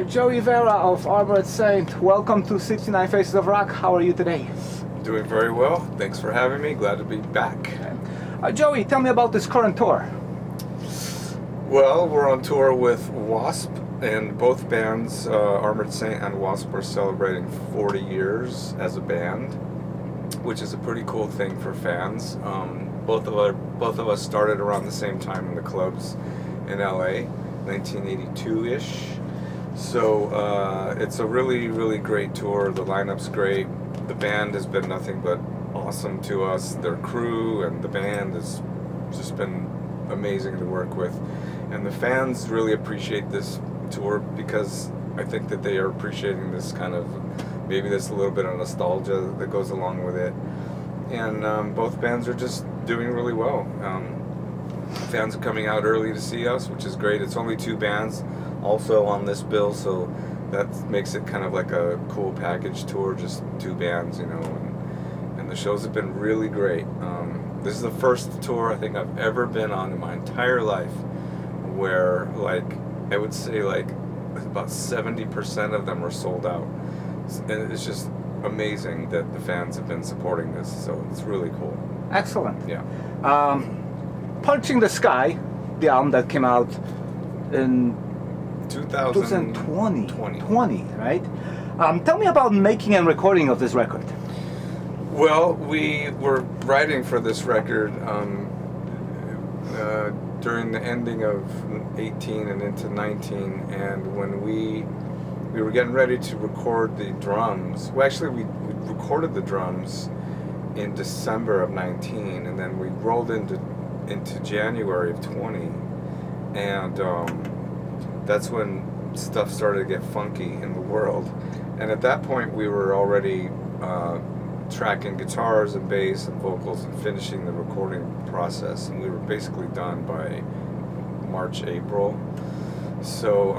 Joey Vera of Armored Saint, welcome to 69 Faces of Rock. How are you today? Doing very well. Thanks for having me. Glad to be back. Joey, tell me about this current tour. Well, we're on tour with Wasp, and both bands, Armored Saint and Wasp, are celebrating 40 years as a band, which is a pretty cool thing for fans. Both of us started around the same time in the clubs in LA, 1982-ish. So it's a really, really great tour. The lineup's great. The band has been nothing but awesome to us. Their crew and the band has just been amazing to work with. And the fans really appreciate this tour because I think that they are appreciating this kind of, maybe this a little bit of nostalgia that goes along with it. And both bands are just doing really well. Fans are coming out early to see us, which is great. It's only two bands also on this bill, so that makes it kind of like a cool package tour, just two bands, you know, and the shows have been really great. This is the first tour I think I've ever been on in my entire life where, like, I would say like about 70% of them are sold out, and it's just amazing that the fans have been supporting this, so it's really cool. Excellent. Yeah. Punching the Sky, the album that came out in 2020, right? Tell me about making and recording of this record. Well, we were writing for this record during the ending of 18 and into 19, and when we were getting ready to record the drums. Well, actually, we recorded the drums in December of 19, and then we rolled into January of 20, and that's when stuff started to get funky in the world. And at that point, we were already tracking guitars and bass and vocals and finishing the recording process, and we were basically done by March, April. So,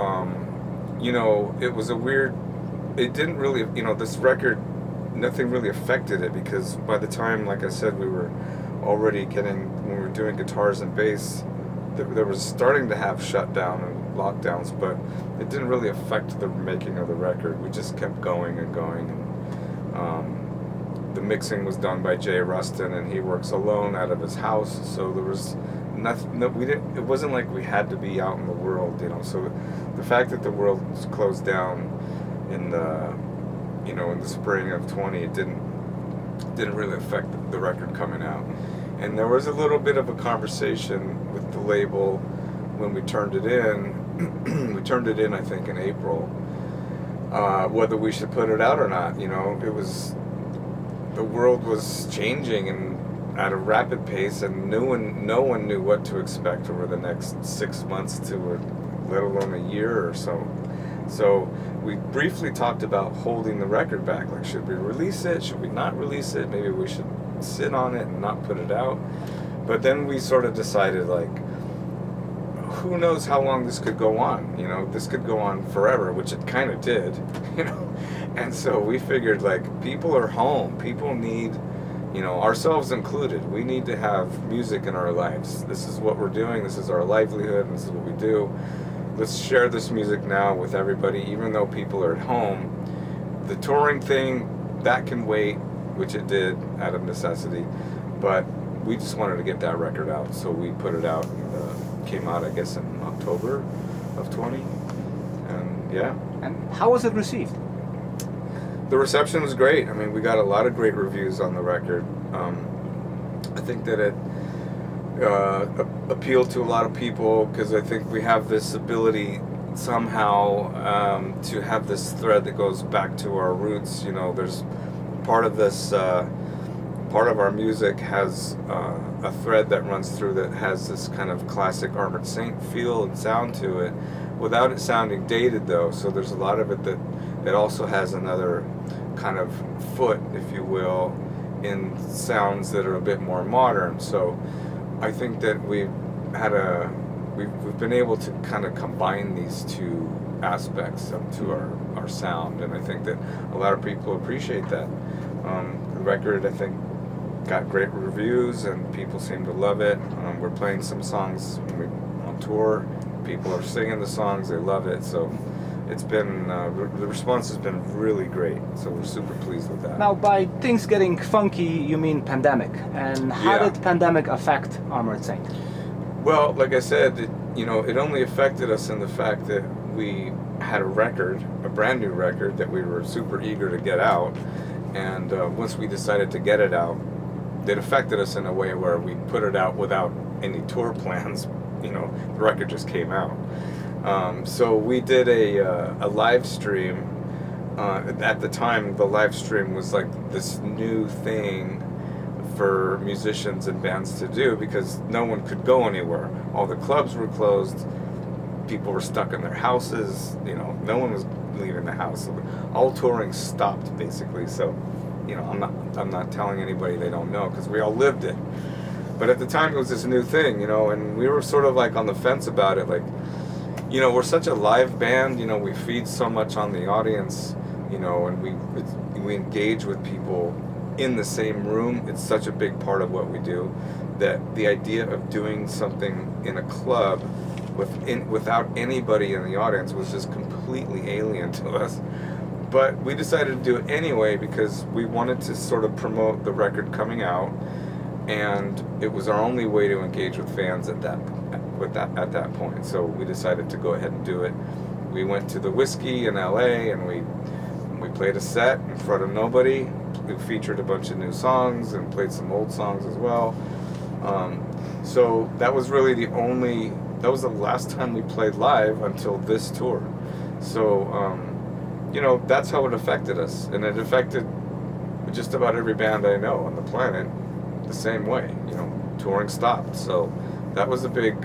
you know, it was a weird, it didn't really, you know, this record, nothing really affected it, because by the time, like I said, we were already getting, when we were doing guitars and bass, there was starting to have shutdown and lockdowns, but it didn't really affect the making of the record. We just kept going and going, and the mixing was done by Jay Rustin, and he works alone out of his house, so there was nothing, it wasn't like we had to be out in the world, you know. So the fact that the world was closed down in the, you know, in the spring of 20, it didn't really affect the record coming out. And there was a little bit of a conversation with the label when we turned it in. We turned it in, I think, in April, whether we should put it out or not. You know, it was, the world was changing and at a rapid pace, and no one knew what to expect over the next 6 months to, let alone a year or so. So we briefly talked about holding the record back. Like, should we release it? Should we not release it? Maybe we should sit on it and not put it out. But then we sort of decided, like, who knows how long this could go on? You know, this could go on forever, which it kind of did, you know. And so we figured, like, people are home. People need, you know, ourselves included, we need to have music in our lives. This is what we're doing. This is our livelihood. This is what we do. Let's share this music now with everybody, even though people are at home. The touring thing, that can wait, which it did out of necessity, but we just wanted to get that record out, so we put it out, and came out, I guess, in October of 20, and yeah. And how was it received? The reception was great. I mean, we got a lot of great reviews on the record. I think that it appealed to a lot of people, because I think we have this ability somehow to have this thread that goes back to our roots. You know, there's part of this, part of our music has a thread that runs through that has this kind of classic Armored Saint feel and sound to it, without it sounding dated though. So there's a lot of it that it also has another kind of foot, if you will, in sounds that are a bit more modern. So I think that we've been able to kind of combine these two aspects to our sound, and I think that a lot of people appreciate that. The record, I think, got great reviews, and people seem to love it. We're playing some songs on tour. People are singing the songs; they love it. So it's been the response has been really great. So we're super pleased with that. Now, by things getting funky, you mean pandemic. And how Yeah. did pandemic affect Armored Saint? Well, like I said, it only affected us in the fact that we had a brand new record that we were super eager to get out, and once we decided to get it out, it affected us in a way where we put it out without any tour plans. The record just came out. So we did a live stream. At the time, the live stream was like this new thing for musicians and bands to do because no one could go anywhere. All the clubs were closed. People were stuck in their houses. No one was leaving the house. So all touring stopped basically. So, I'm not telling anybody they don't know because we all lived it. But at the time, it was this new thing, and we were sort of like on the fence about it. Like, we're such a live band. We feed so much on the audience. And we engage with people in the same room. It's such a big part of what we do that the idea of doing something in a club without anybody in the audience was just completely alien to us. But we decided to do it anyway because we wanted to sort of promote the record coming out, and it was our only way to engage with fans at that point. So we decided to go ahead and do it. We went to the Whiskey in LA and we played a set in front of nobody. We featured a bunch of new songs and played some old songs as well. So that was really that was the last time we played live until this tour. So, that's how it affected us. And it affected just about every band I know on the planet the same way. Touring stopped. So that was a big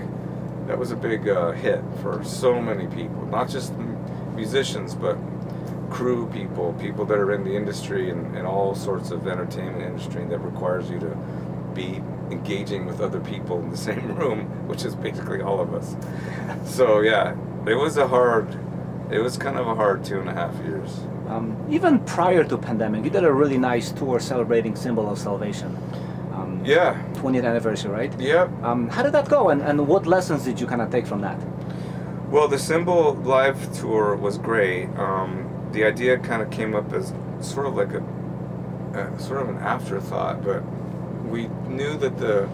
hit for so many people, not just musicians, but crew people that are in the industry and all sorts of entertainment industry that requires you to be engaging with other people in the same room, which is basically all of us. So yeah, it was kind of a hard 2.5 years. Even prior to pandemic, you did a really nice tour celebrating Symbol of Salvation. Yeah. 20th anniversary, right? Yep. How did that go, and what lessons did you kind of take from that? Well, the Symbol live tour was great. The idea kind of came up as sort of like sort of an afterthought, but we knew that the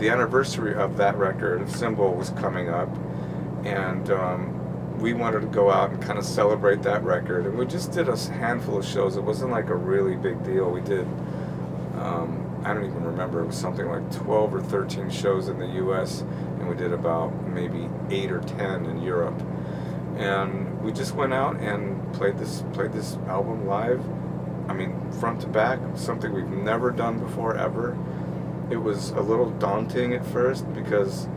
anniversary of that record, of Symbol, was coming up, and we wanted to go out and kind of celebrate that record. And we just did a handful of shows. It wasn't like a really big deal. We did, I don't even remember, it was something like 12 or 13 shows in the US, and we did about maybe 8 or 10 in Europe. And we just went out and played this album live. I mean, front to back, something we've never done before, ever. It was a little daunting at first because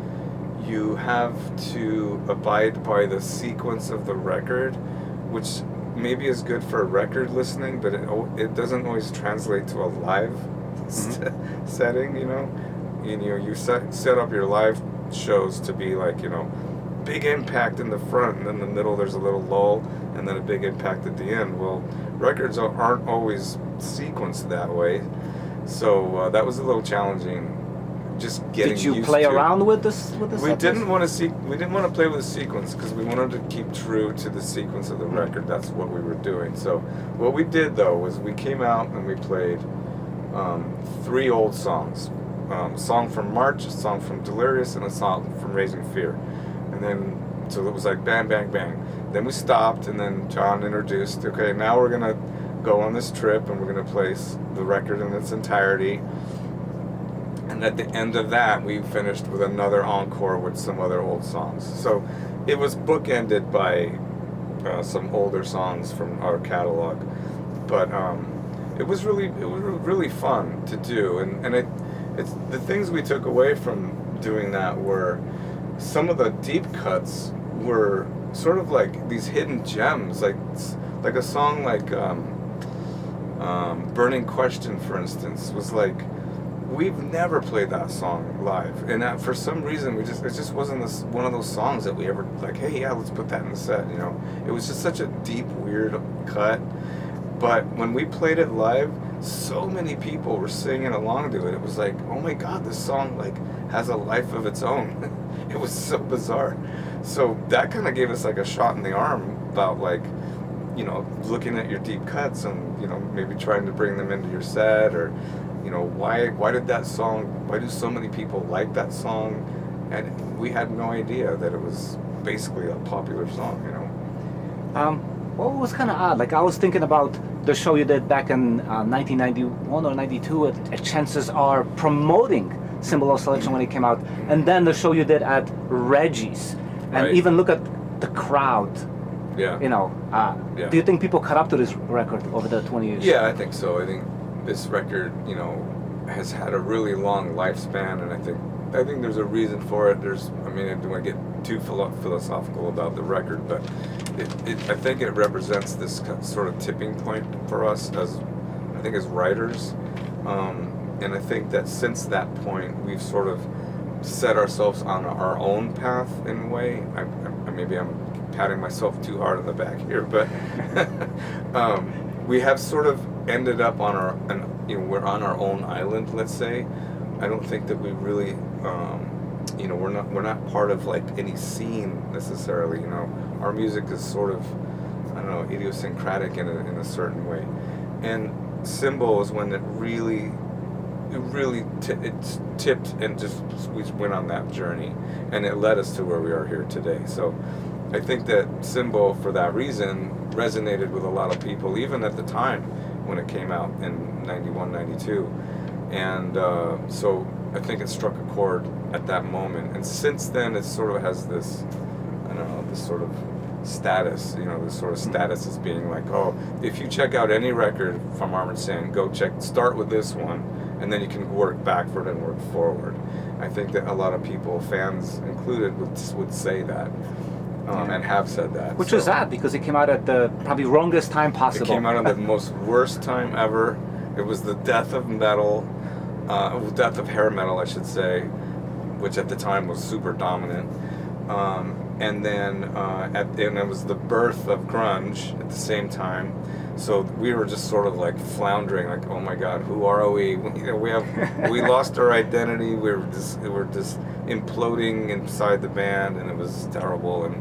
you have to abide by the sequence of the record, which maybe is good for record listening, but it doesn't always translate to a live setting, You set up your live shows to be like, big impact in the front, and then in the middle there's a little lull, and then a big impact at the end. Well, records aren't always sequenced that way, so that was a little challenging. Just getting Did you used play to. around with this? We didn't want to play with the sequence because we wanted to keep true to the sequence of the record. That's what we were doing. So what we did though was we came out and we played 3 old songs: a song from March, a song from Delirious, and a song from Raising Fear. And then so it was like bang, bang, bang. Then we stopped, and then John introduced, okay, now we're gonna go on this trip and we're gonna play the record in its entirety. And at the end of that, we finished with another encore with some other old songs. So it was bookended by some older songs from our catalog. But it was really fun to do. And it's the things we took away from doing that were some of the deep cuts were sort of like these hidden gems, like a song like Burning Question, for instance, was like, we've never played that song live, and for some reason it just wasn't one of those songs that we ever like, hey, yeah, let's put that in the set. It was just such a deep, weird cut. But when we played it live, so many people were singing along to it. It was like, oh my God, this song like has a life of its own. It was so bizarre. So that kind of gave us like a shot in the arm about like, you know, looking at your deep cuts and, you know, maybe trying to bring them into your set, or, you know, why did that song, why do so many people like that song? And we had no idea that it was basically a popular song, you know. Well, it was kind of odd. Like, I was thinking about the show you did back in 1991 or 92 at Chances Are, promoting Symbol of Selection when it came out, and then the show you did at Reggie's. And Right. even look at the crowd. Yeah. You know, Yeah. do you think people caught up to this record over the 20 years? Yeah, I think so. I think this record, you know, has had a really long lifespan, and I think there's a reason for it. I mean, I don't want to get too philosophical about the record, but I think it represents this sort of tipping point for us as writers, and I think that since that point we've sort of set ourselves on our own path in a way. Maybe I'm patting myself too hard on the back here, but we have sort of ended up we're on our own island, let's say. I don't think that we really, you know, we're not part of like any scene necessarily. You know, our music is sort of, I don't know, idiosyncratic in a certain way, and Symbol is when it really tipped and just we went on that journey, and it led us to where we are here today. So I think that Symbol, for that reason, resonated with a lot of people, even at the time when it came out in 91, 92. And so I think it struck a chord at that moment. And since then, it sort of has this, I don't know, this sort of status, you know, this sort of status as being like, oh, if you check out any record from Armored Saint, start with this one, and then you can work backward and work forward. I think that a lot of people, fans included, would say that. And have said that. Which was odd, because it came out at the probably wrongest time possible. It came out at the most worst time ever. It was the death of metal, death of hair metal, I should say, which at the time was super dominant. And then and it was the birth of grunge at the same time. So we were just sort of like floundering, like, oh my God, who are we? You know, we lost our identity. We're just imploding inside the band, and it was terrible. And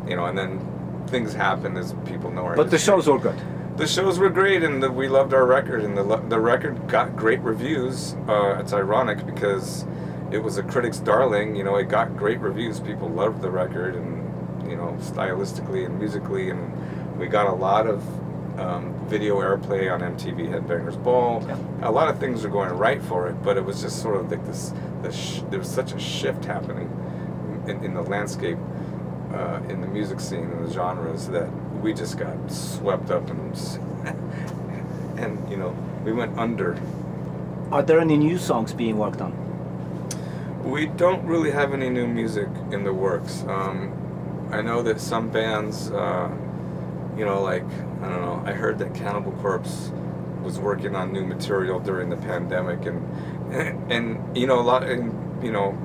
you know, and then things happened, as people know. But the shows were good. The shows were great, and we loved our record, and the record got great reviews. It's ironic because it was a critic's darling. You know, it got great reviews. People loved the record, and you know, stylistically and musically, and we got a lot of video airplay on MTV Headbangers Ball. Yeah. A lot of things were going right for it, but it was just sort of like this. There was such a shift happening in the landscape, in the music scene and the genres, that we just got swept up and you know, we went under. Are there any new songs being worked on? We don't really have any new music in the works. I know that some bands, you know, like, I don't know, I heard that Cannibal Corpse was working on new material during the pandemic, and you know,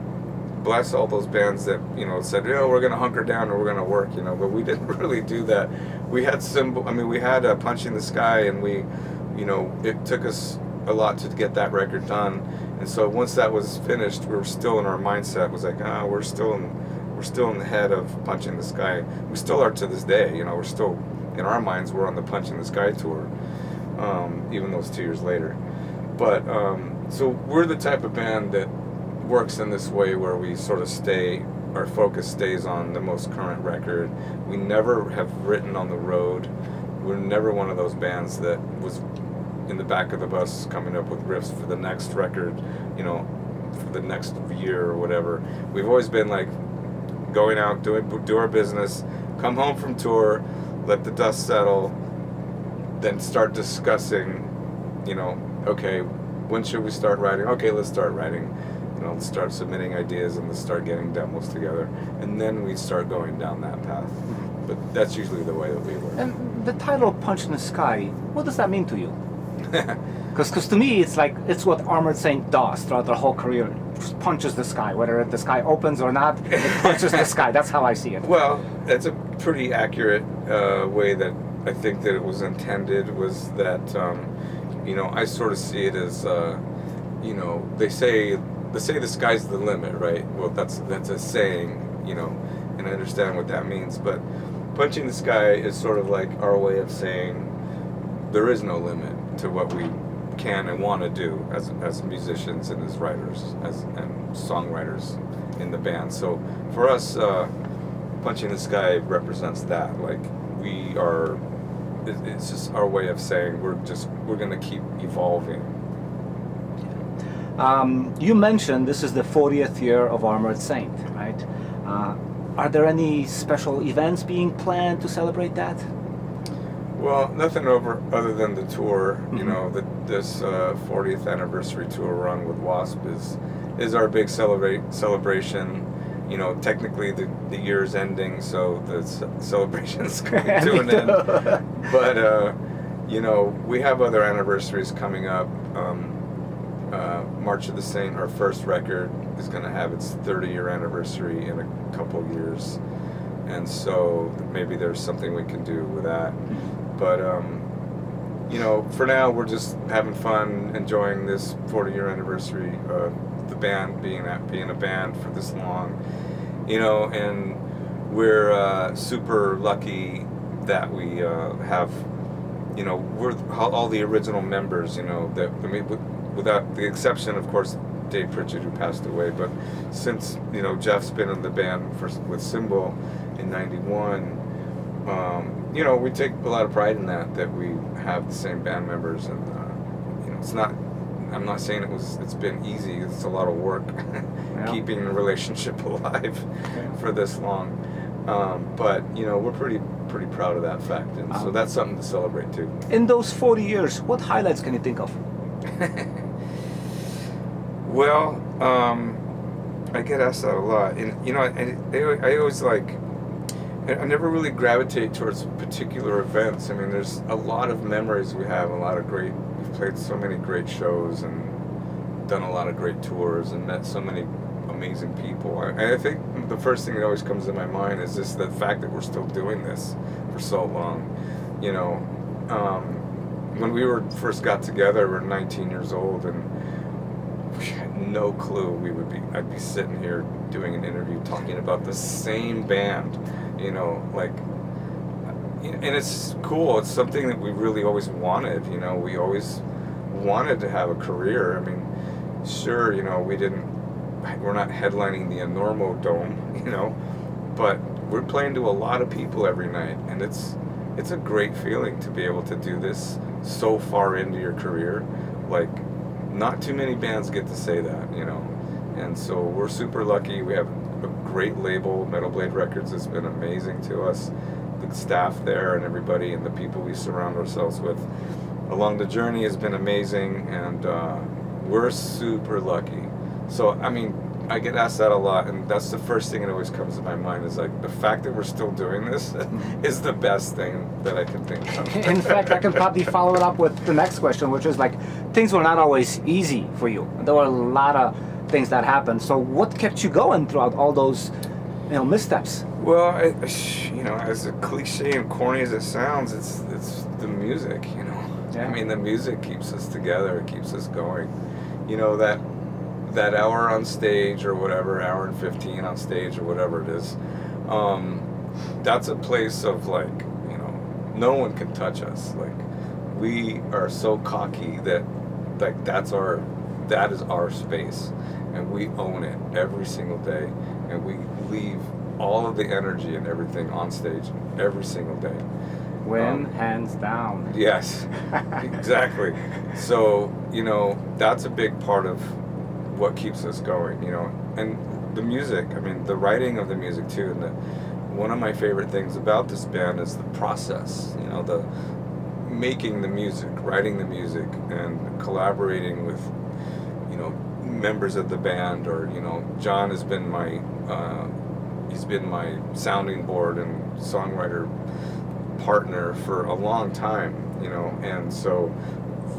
bless all those bands that, you know, said, you know, we're gonna hunker down or we're gonna work, you know, but we didn't really do that. We had we had Punch in the Sky, and we, you know, it took us a lot to get that record done, and so once that was finished, we were still in our mindset, was like, we're still in the head of Punch in the Sky. We still are to this day, you know, we're still, in our minds, we're on the Punch in the Sky tour, even though it's 2 years later. But, so we're the type of band that works in this way, where we sort of our focus stays on the most current record. We never have written on the road. We're never one of those bands that was in the back of the bus coming up with riffs for the next record, you know, for the next year or whatever. We've always been like going out, do our business, come home from tour, let the dust settle, then start discussing, you know, okay, when should we start writing? Okay, let's start writing. You know, let's start submitting ideas, and let's start getting demos together, and then we start going down that path. But that's usually the way that we work. And the title Punch in the Sky, what does that mean to you? Because to me, it's like, it's what Armored Saint does throughout their whole career. It just punches the sky, whether the sky opens or not, it punches the sky. That's how I see it. Well, that's a pretty accurate way that I think that it was intended, was that, you know, I sort of see it as, you know, they say the sky's the limit, right? Well, that's a saying, you know, and I understand what that means. But Punching the Sky is sort of like our way of saying there is no limit to what we can and want to do as musicians and as writers and songwriters in the band. So for us, Punching the Sky represents that. Like we are, it's just our way of saying we're going to keep evolving. You mentioned this is the 40th year of Armored Saint, right? Are there any special events being planned to celebrate that? Well, nothing other than the tour. You know, this 40th anniversary tour run with Wasp is our big celebration. You know, technically the year's ending, so the celebration's coming to an end. But you know, we have other anniversaries coming up. March of the Saint, our first record, is going to have its 30-year anniversary in a couple years, and so maybe there's something we can do with that. But you know, for now we're just having fun, enjoying this 40-year anniversary of the band being a band for this long. You know, and we're super lucky that we have, you know, we're all the original members. You know, that I mean, without the exception, of course, Dave Pritchett, who passed away. But since, you know, Jeff's been in the band with Symbol in '91. You know, we take a lot of pride in that we have the same band members, and you know, it's not. I'm not saying it's been easy. It's a lot of work keeping the relationship alive for this long. But you know, we're pretty proud of that fact, and so that's something to celebrate too. In those 40 years, what highlights can you think of? Well, I get asked that a lot, and you know, I always like. I never really gravitate towards particular events. I mean, there's a lot of memories we have, we've played so many great shows and done a lot of great tours and met so many amazing people. I think the first thing that always comes to my mind is just the fact that we're still doing this for so long. You know, when we first got together, we were 19 years old, and we had no clue I'd be sitting here doing an interview talking about the same band. You know, like, and it's cool. It's something that we really always wanted. You know, we always wanted to have a career. I mean, sure, you know, we're not headlining the Enormo Dome, you know, but we're playing to a lot of people every night, and it's a great feeling to be able to do this so far into your career. Like, not too many bands get to say that, you know, and so we're super lucky. We have a great label. Metal Blade Records has been amazing to us. The staff there and everybody and the people we surround ourselves with along the journey has been amazing, and we're super lucky. So, I mean, I get asked that a lot, and that's the first thing that always comes to my mind is like the fact that we're still doing this is the best thing that I can think of. In fact, I can probably follow it up with the next question, which is like, things were not always easy for you. There were a lot of things that happened. So what kept you going throughout all those, you know, missteps? Well, you know, as cliche and corny as it sounds, it's the music, you know. Yeah. I mean, the music keeps us together. It keeps us going. You know, that hour on stage or whatever, hour and 15 on stage or whatever it is, that's a place of like, you know, no one can touch us. Like, we are so cocky that like that is our space, and we own it every single day, and we leave all of the energy and everything on stage every single day. Hands down. Yes, exactly. So, you know, that's a big part of what keeps us going, you know, and the music, I mean, the writing of the music too, and one of my favorite things about this band is the process, you know, the making the music, writing the music, and collaborating with, you know, members of the band, or, you know, John has been he's been my sounding board and songwriter partner for a long time, you know, and so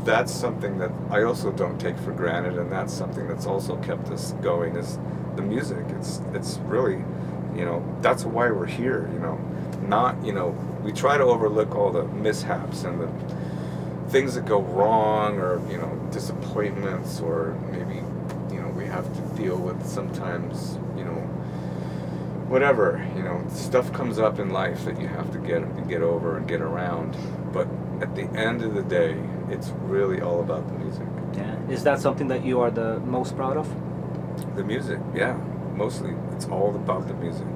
that's something that I also don't take for granted, and that's something that's also kept us going is the music. It's really, you know, that's why we're here, you know, not, you know, we try to overlook all the mishaps and the things that go wrong, or, you know, disappointments, or maybe, you know, we have to deal with sometimes, you know, whatever, you know, stuff comes up in life that you have to get over and get around. But at the end of the day, it's really all about the music. Yeah. Is that something that you are the most proud of? The music, yeah, mostly. It's all about the music.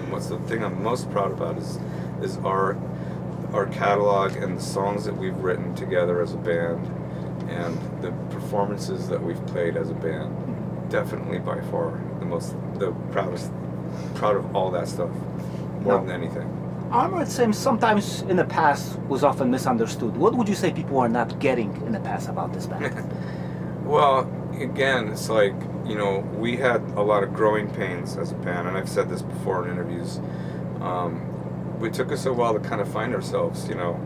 What's the thing I'm most proud about is our catalog and the songs that we've written together as a band, and the performances that we've played as a band. Definitely by far the proud of all that stuff, more than anything. Armored Saint sometimes in the past was often misunderstood. What would you say people are not getting in the past about this band? Well, again, it's like, you know, we had a lot of growing pains as a band, and I've said this before in interviews. It took us a while to kind of find ourselves, you know.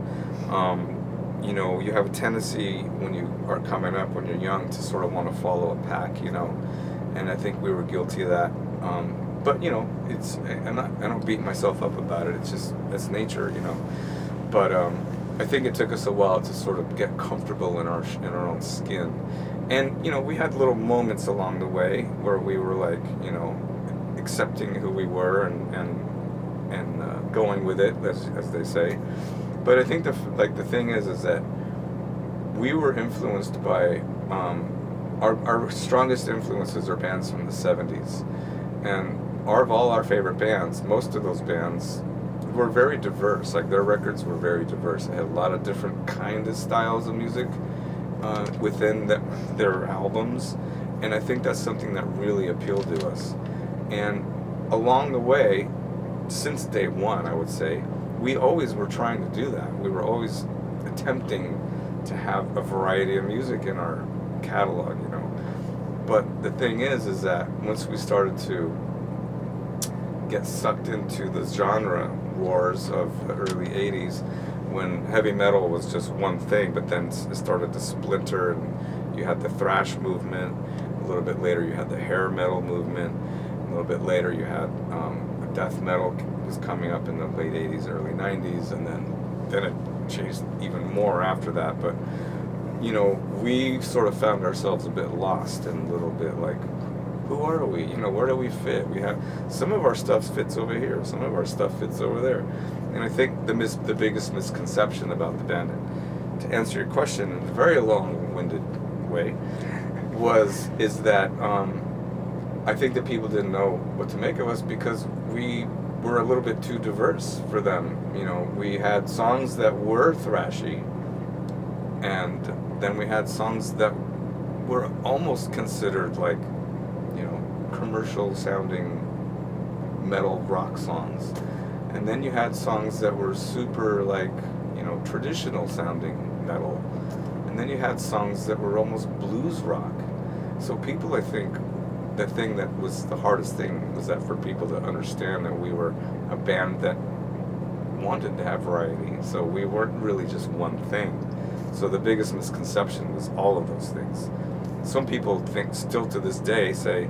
You know, you have a tendency when you are coming up, when you're young, to sort of want to follow a pack, you know, and I think we were guilty of that. But, you know, I don't beat myself up about it. It's nature, you know. But I think it took us a while to sort of get comfortable in our own skin. And, you know, we had little moments along the way where we were like, you know, accepting who we were and going with it, as they say. But I think the thing is that we were influenced by our strongest influences are bands from the 70s, and all our favorite bands, most of those bands were very diverse. Like, their records were very diverse. They had a lot of different kind of styles of music within their albums, and I think that's something that really appealed to us. And along the way, since day one, I would say, we always were trying to do that. We were always attempting to have a variety of music in our catalog, you know. But the thing is that once we started to get sucked into the genre wars of the early 80s, when heavy metal was just one thing, but then it started to splinter, and you had the thrash movement. A little bit later, you had the hair metal movement. A little bit later, you had death metal was coming up in the late 80s, early 90s, and then it changed even more after that. But, you know, we sort of found ourselves a bit lost and a little bit like, who are we? You know, where do we fit? We have some of our stuff fits over here, some of our stuff fits over there. And I think the biggest misconception about the band, to answer your question in a very long-winded way, is that I think that people didn't know what to make of us because we were a little bit too diverse for them. You know, we had songs that were thrashy, and then we had songs that were almost considered like, you know, commercial sounding metal rock songs. And then you had songs that were super like, you know, traditional sounding metal. And then you had songs that were almost blues rock. So people, I think, the thing that was the hardest thing was that for people to understand that we were a band that wanted to have variety. So we weren't really just one thing. So the biggest misconception was all of those things. Some people think, still to this day, say,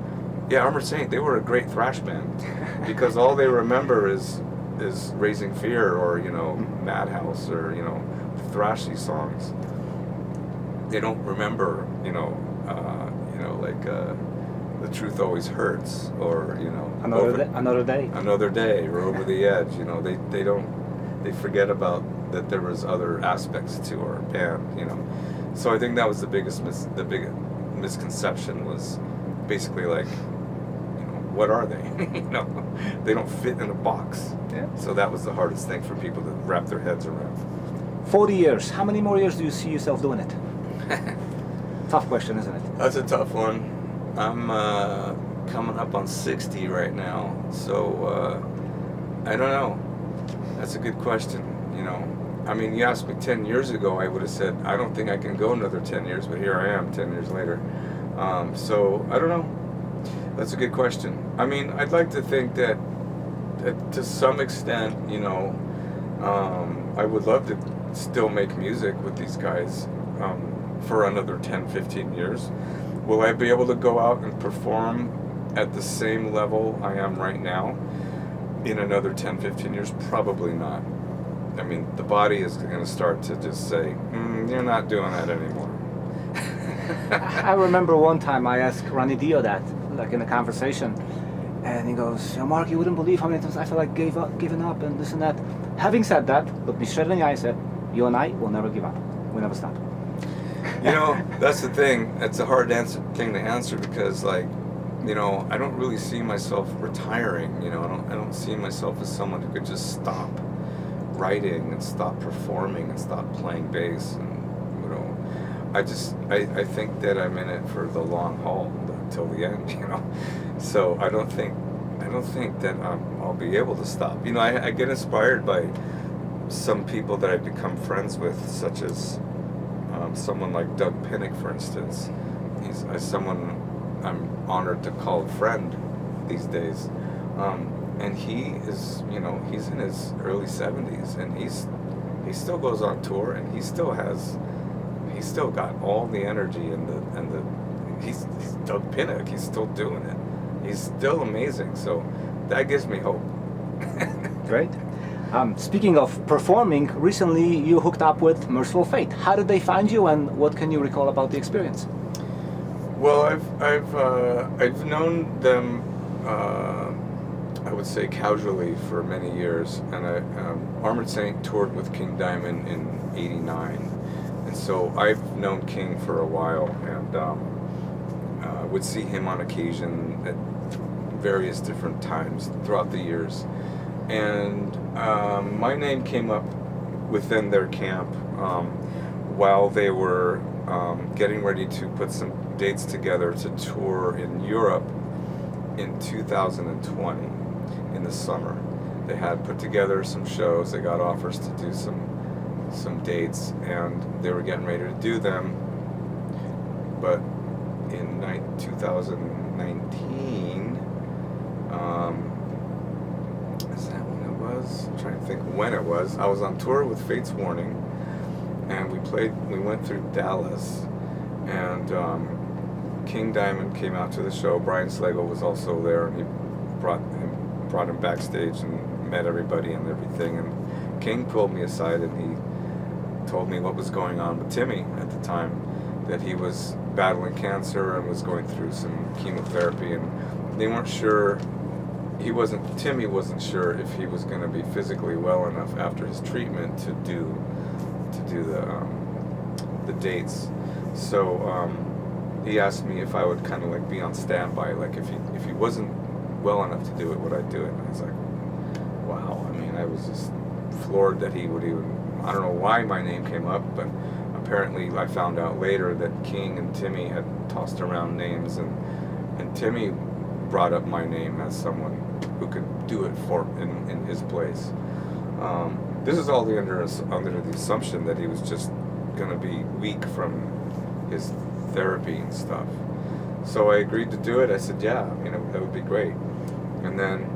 yeah, Armored Saint, they were a great thrash band. Because all they remember is Raising Fear or, you know, Madhouse or, you know, thrashy songs. They don't remember, The Truth Always Hurts, or, you know, Another Day, or Over the Edge. You know, they forget about that there was other aspects to our band. You know, so I think that was the biggest misconception was basically like, you know, what are they? You know, they don't fit in a box. Yeah. So that was the hardest thing for people to wrap their heads around. 40 years. How many more years do you see yourself doing it? Tough question, isn't it? That's a tough one. I'm coming up on 60 right now, so I don't know. That's a good question, you know. I mean, you asked me 10 years ago, I would have said, I don't think I can go another 10 years, but here I am 10 years later. So, I don't know. That's a good question. I mean, I'd like to think that to some extent, you know, I would love to still make music with these guys for another 10, 15 years. Will I be able to go out and perform at the same level I am right now in another 10, 15 years? Probably not. I mean, the body is going to start to just say, you're not doing that anymore. I remember one time I asked Ronnie Dio that, like in a conversation, And he goes, Mark, you wouldn't believe how many times I felt like giving up and this and that. Having said that, looked me straight in the eye and said, you and I will never give up. We'll never stop. You know, that's the thing. It's a hard thing to answer because, like, you know, I don't really see myself retiring. You know, I don't see myself as someone who could just stop writing and stop performing and stop playing bass. And, you know, I think that I'm in it for the long haul till the end. You know, so I don't think that I'll be able to stop. You know, I get inspired by some people that I've become friends with, such as someone like Doug Pinnick, for instance. He's someone I'm honored to call a friend these days. And he is, you know, he's in his early 70s, and he still goes on tour, and he's still got all the energy and he's Doug Pinnick. He's still doing it. He's still amazing. So that gives me hope. Great. Speaking of performing, recently you hooked up with Mercyful Fate. How did they find you, and what can you recall about the experience? Well, I've known them, I would say casually, for many years, and Armored Saint toured with King Diamond in '89, and so I've known King for a while, and would see him on occasion at various different times throughout the years. And my name came up within their camp while they were getting ready to put some dates together to tour in Europe in 2020 in the summer. They had put together some shows. They got offers to do some dates, and they were getting ready to do them. But in 2019. Is that when it was? I'm trying to think when it was. I was on tour with Fate's Warning, and we went through Dallas, and King Diamond came out to the show. Brian Slagle was also there, and he brought him backstage and met everybody and everything. And King pulled me aside, and he told me what was going on with Timmy at the time, that he was battling cancer and was going through some chemotherapy, and they weren't sure. Timmy wasn't sure if he was going to be physically well enough after his treatment to do the dates. So he asked me if I would kind of like be on standby, like if he wasn't well enough to do it, would I do it? And I was like, wow. I mean, I was just floored that he would even. I don't know why my name came up, but apparently I found out later that King and Timmy had tossed around names, and Timmy brought up my name as someone who could do it in his place. This is all under the assumption that he was just going to be weak from his therapy and stuff. So I agreed to do it. I said, yeah, that would be great. And then,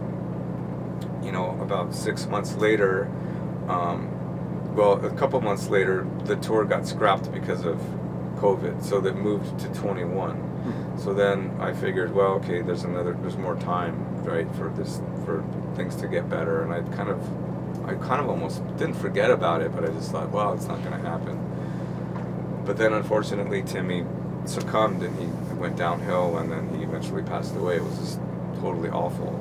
about 6 months later, a couple months later, the tour got scrapped because of COVID, so they moved to 21. So then I figured, well, okay, there's more time, right, for things to get better, and I kind of almost didn't forget about it, but I just thought, well, it's not going to happen. But then, unfortunately, Timmy succumbed, and he went downhill, and then he eventually passed away. It was just totally awful.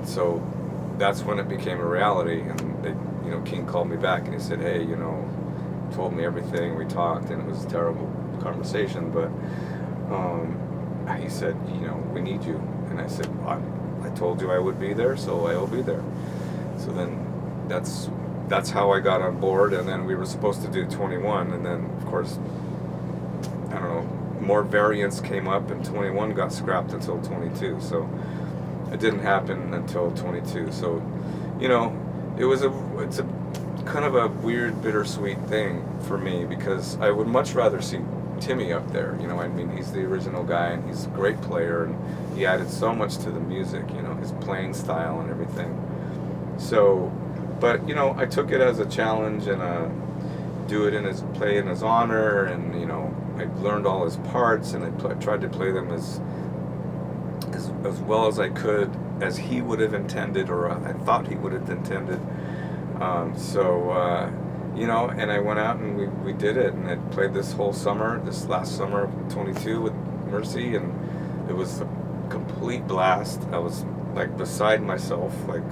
So that's when it became a reality, and King called me back, and he said, hey, told me everything. We talked, and it was a terrible conversation, but he said, we need you. And I said, well, I told you I would be there, so I will be there. So then that's how I got on board, and then we were supposed to do 21, and then, of course, I don't know, more variants came up, and 21 got scrapped until 22, so it didn't happen until 22. So, it's a kind of a weird, bittersweet thing for me, because I would much rather see Timmy up there. He's the original guy, and he's a great player, and he added so much to the music, his playing style and everything. So, but I took it as a challenge, and play in his honor, and I learned all his parts, and I tried to play them as well as I could, as he would have intended, or I thought he would have intended. And I went out and we did it, and I played this last summer, 22, with Mercy, and it was a complete blast. I was like beside myself, like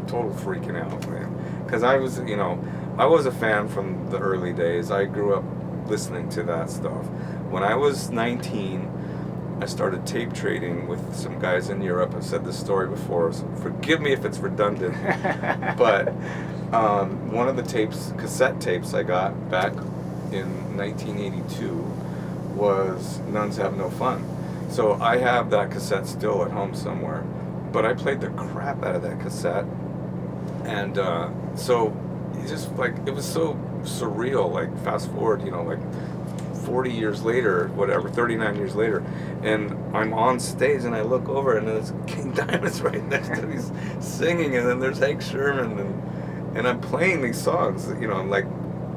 total freaking out, man. Because I was, I was a fan from the early days. I grew up listening to that stuff. When I was 19, I started tape trading with some guys in Europe. I've said this story before, so forgive me if it's redundant. But one of the cassette tapes I got back in 1982 was Nuns Have No Fun. So I have that cassette still at home somewhere. But I played the crap out of that cassette. And so it just like, it was so surreal. Like fast forward, like 40 years later, whatever, 39 years later, and I'm on stage and I look over and there's King Diamond's right next to me singing, and then there's Hank Sherman, and I'm playing these songs, I'm like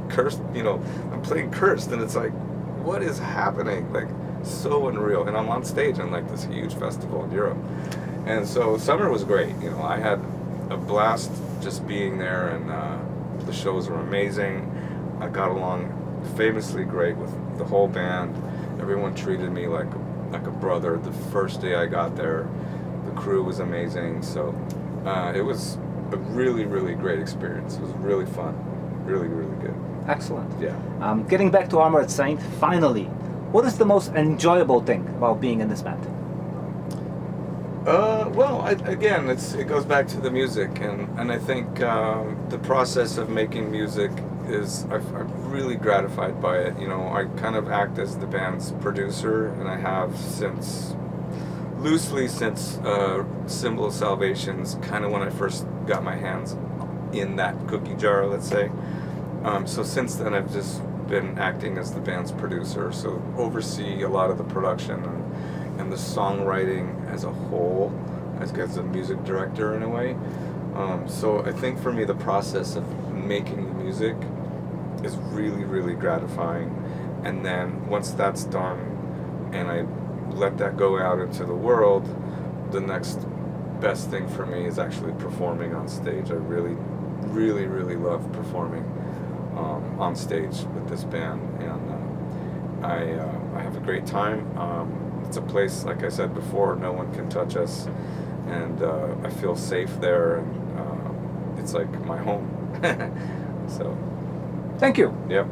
cursed, I'm playing Cursed, and it's like, what is happening? Like, so unreal. And I'm on stage in like this huge festival in Europe. And so summer was great. I had a blast just being there, and the shows were amazing. I got along famously great with the whole band. Everyone treated me like a brother. The first day I got there, the crew was amazing. So it was a really, really great experience. It was really fun. Really, really good. Excellent. Yeah. Getting back to Armored Saint, finally, what is the most enjoyable thing about being in this band? Well, again, it goes back to the music, and I think the process of making music I'm really gratified by it. I kind of act as the band's producer, and I have loosely since Symbol of Salvation's kind of when I first got my hands in that cookie jar, let's say. So since then, I've just been acting as the band's producer, so oversee a lot of the production and the songwriting as a whole, as a music director in a way. So I think for me, the process of making the music is really, really gratifying. And then once that's done and I let that go out into the world, the next best thing for me is actually performing on stage. I really, really, really love performing on stage with this band, and I have a great time. It's a place, like I said before, no one can touch us, and I feel safe there, and it's like my home. So Thank you. Yep.